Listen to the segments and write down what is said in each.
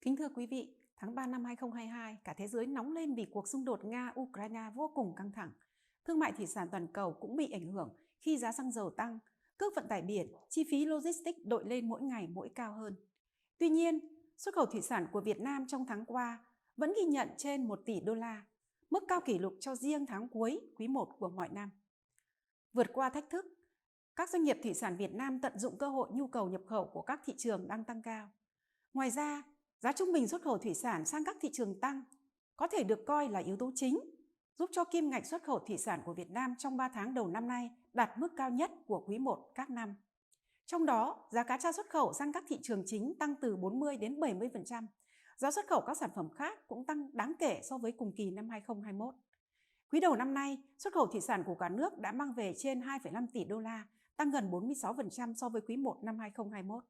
Kính thưa quý vị, tháng 3 năm 2022, cả thế giới nóng lên vì cuộc xung đột Nga-Ukraine vô cùng căng thẳng. Thương mại thủy sản toàn cầu cũng bị ảnh hưởng khi giá xăng dầu tăng, cước vận tải biển, chi phí logistics đội lên mỗi ngày mỗi cao hơn. Tuy nhiên, xuất khẩu thủy sản của Việt Nam trong tháng qua vẫn ghi nhận trên 1 tỷ đô la, mức cao kỷ lục cho riêng tháng cuối quý 1 của mọi năm. Vượt qua thách thức, các doanh nghiệp thủy sản Việt Nam tận dụng cơ hội nhu cầu nhập khẩu của các thị trường đang tăng cao. Ngoài ra, giá trung bình xuất khẩu thủy sản sang các thị trường tăng có thể được coi là yếu tố chính, giúp cho kim ngạch xuất khẩu thủy sản của Việt Nam trong 3 tháng đầu năm nay đạt mức cao nhất của quý 1 các năm. Trong đó, giá cá tra xuất khẩu sang các thị trường chính tăng từ 40 đến 70%. Giá xuất khẩu các sản phẩm khác cũng tăng đáng kể so với cùng kỳ năm 2021. Quý đầu năm nay, xuất khẩu thủy sản của cả nước đã mang về trên 2,5 tỷ đô la, tăng gần 46% so với quý 1 năm 2021.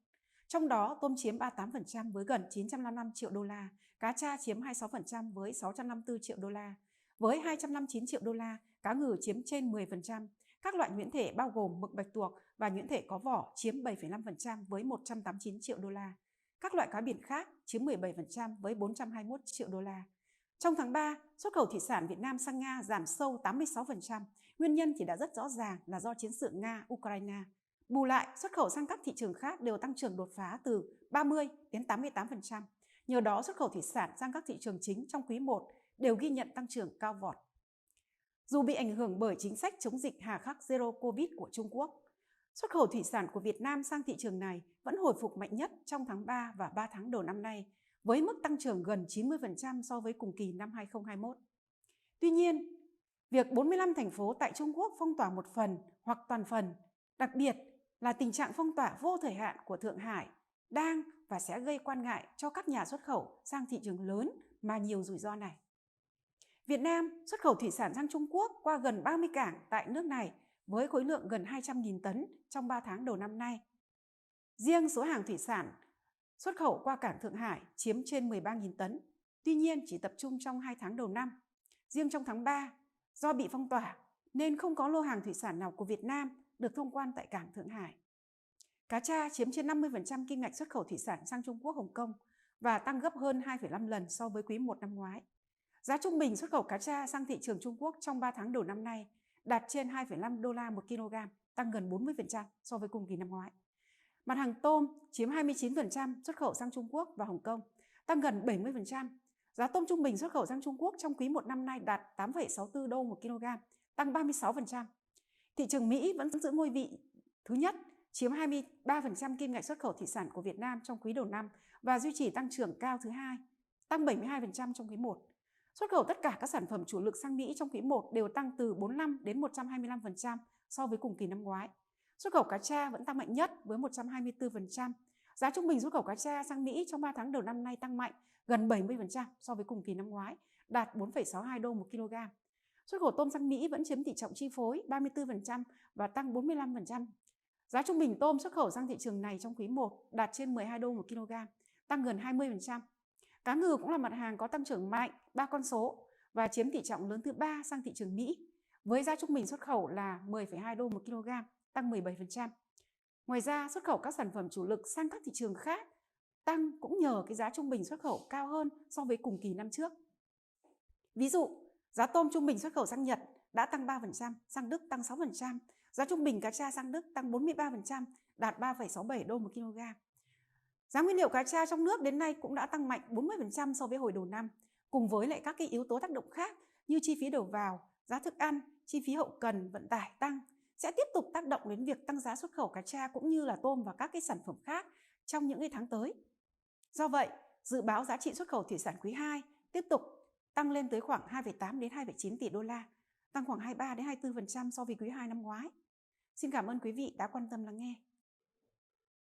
Trong đó, tôm chiếm 38% với gần 955 triệu đô la, cá tra chiếm 26% với 654 triệu đô la. Với 259 triệu đô la, cá ngừ chiếm trên 10%. Các loại nhuyễn thể bao gồm mực bạch tuộc và nhuyễn thể có vỏ chiếm 7,5% với 189 triệu đô la. Các loại cá biển khác chiếm 17% với 421 triệu đô la. Trong tháng 3, xuất khẩu thủy sản Việt Nam sang Nga giảm sâu 86%. Nguyên nhân thì đã rất rõ ràng là do chiến sự Nga-Ukraine. Bù lại, xuất khẩu sang các thị trường khác đều tăng trưởng đột phá từ 30 đến 88%. Nhờ đó, xuất khẩu thủy sản sang các thị trường chính trong quý 1 đều ghi nhận tăng trưởng cao vọt. Dù bị ảnh hưởng bởi chính sách chống dịch hà khắc Zero Covid của Trung Quốc, xuất khẩu thủy sản của Việt Nam sang thị trường này vẫn hồi phục mạnh nhất trong tháng 3 và 3 tháng đầu năm nay, với mức tăng trưởng gần 90% so với cùng kỳ năm 2021. Tuy nhiên, việc 45 thành phố tại Trung Quốc phong tỏa một phần hoặc toàn phần, đặc biệt là tình trạng phong tỏa vô thời hạn của Thượng Hải đang và sẽ gây quan ngại cho các nhà xuất khẩu sang thị trường lớn mà nhiều rủi ro này. Việt Nam xuất khẩu thủy sản sang Trung Quốc qua gần 30 cảng tại nước này với khối lượng gần 200.000 tấn trong 3 tháng đầu năm nay. Riêng số hàng thủy sản xuất khẩu qua cảng Thượng Hải chiếm trên 13.000 tấn, tuy nhiên chỉ tập trung trong 2 tháng đầu năm. Riêng trong tháng 3, do bị phong tỏa nên không có lô hàng thủy sản nào của Việt Nam được thông quan tại cảng Thượng Hải. Cá tra chiếm trên 50% kim ngạch xuất khẩu thủy sản sang Trung Quốc, Hồng Kông và tăng gấp hơn 2,5 lần so với quý 1 năm ngoái. Giá trung bình xuất khẩu cá tra sang thị trường Trung Quốc trong 3 tháng đầu năm nay đạt trên 2,5 đô la một kg, tăng gần 40% so với cùng kỳ năm ngoái. Mặt hàng tôm chiếm 29% xuất khẩu sang Trung Quốc và Hồng Kông, tăng gần 70%. Giá tôm trung bình xuất khẩu sang Trung Quốc trong quý 1 năm nay đạt 8,64 đô một kg, tăng 36%. Thị trường Mỹ vẫn giữ ngôi vị thứ nhất, chiếm 23% kim ngạch xuất khẩu thủy sản của Việt Nam trong quý đầu năm và duy trì tăng trưởng cao thứ hai, tăng 72% trong quý 1. Xuất khẩu tất cả các sản phẩm chủ lực sang Mỹ trong quý 1 đều tăng từ 45 đến 125% so với cùng kỳ năm ngoái. Xuất khẩu cá tra vẫn tăng mạnh nhất với 124%. Giá trung bình xuất khẩu cá tra sang Mỹ trong 3 tháng đầu năm nay tăng mạnh gần 70% so với cùng kỳ năm ngoái, đạt 4,62 đô một kg. Xuất khẩu tôm sang Mỹ vẫn chiếm tỷ trọng chi phối 34% và tăng 45%. Giá trung bình tôm xuất khẩu sang thị trường này trong quý 1 đạt trên 12 đô một kg, tăng gần 20%. Cá ngừ cũng là mặt hàng có tăng trưởng mạnh 3 con số và chiếm tỷ trọng lớn thứ 3 sang thị trường Mỹ, với giá trung bình xuất khẩu là 10,2 đô một kg, tăng 17%. Ngoài ra, xuất khẩu các sản phẩm chủ lực sang các thị trường khác tăng cũng nhờ cái giá trung bình xuất khẩu cao hơn so với cùng kỳ năm trước. Ví dụ, giá tôm trung bình xuất khẩu sang Nhật đã tăng 3%, sang Đức tăng 6%, giá trung bình cá tra sang Đức tăng 43%, đạt 3,67 đô một kg. Giá nguyên liệu cá tra trong nước đến nay cũng đã tăng mạnh 40% so với hồi đầu năm, cùng với lại các cái yếu tố tác động khác như chi phí đầu vào, giá thức ăn, chi phí hậu cần, vận tải tăng sẽ tiếp tục tác động đến việc tăng giá xuất khẩu cá tra cũng như là tôm và các cái sản phẩm khác trong những cái tháng tới. Do vậy, dự báo giá trị xuất khẩu thủy sản quý 2 tiếp tục tăng lên tới khoảng 2,8 đến 2,9 tỷ đô la, tăng khoảng 23 đến 24% so với quý 2 năm ngoái. Xin cảm ơn quý vị đã quan tâm lắng nghe.